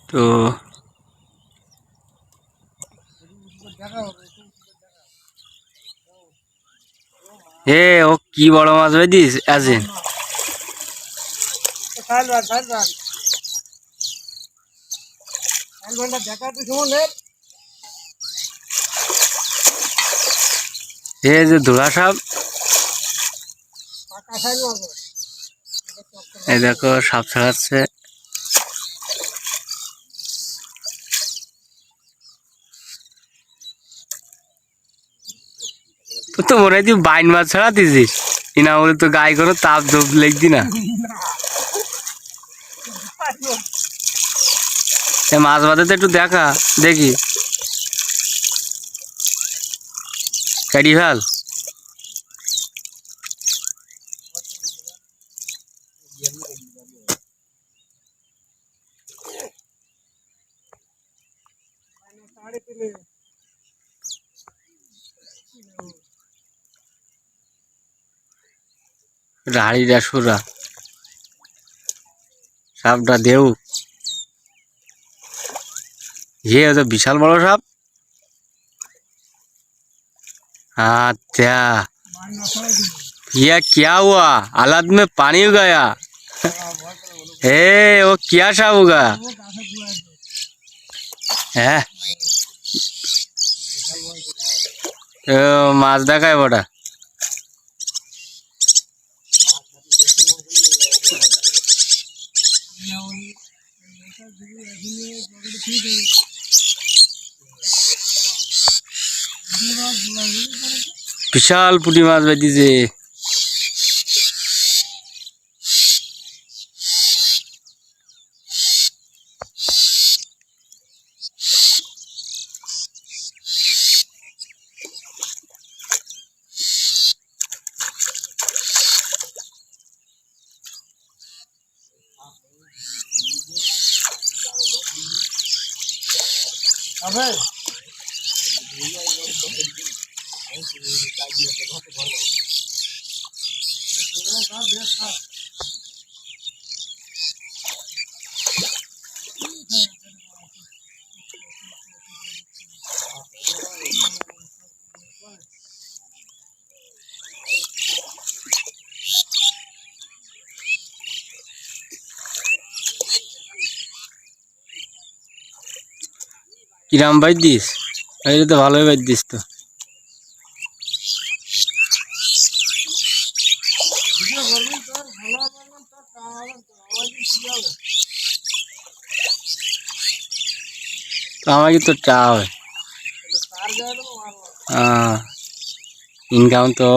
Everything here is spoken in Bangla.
তো এ ও কি বড় মাছ বেদিস আছে। এ যে ধোলা সাপ, এই দেখো সাপ ছাড়াচ্ছে। তো তো মনে হয় তুই বাইন মাছ ছাড়া দিছিস না বলে তো গায়ে কোনো তাপ ধোপ লেগদি না। মাছ বাদে তো একটু দেখা দেখি কাটি ভাল। রাড়িটা সুরা সাপটা দেউ ये तो विशाल बड़ो साहब। अच्छा ये क्या हुआ, हालत में पानी हो गया। ए वो क्या साहब होगा है। माछ देखा है बड़ा। विशाल पुटी माछ बेदिছে। কিরাম বাইর দিস, এই তো ভালোই বাইর দিস। তো আমাকে তো চা হয় ইনকাম তো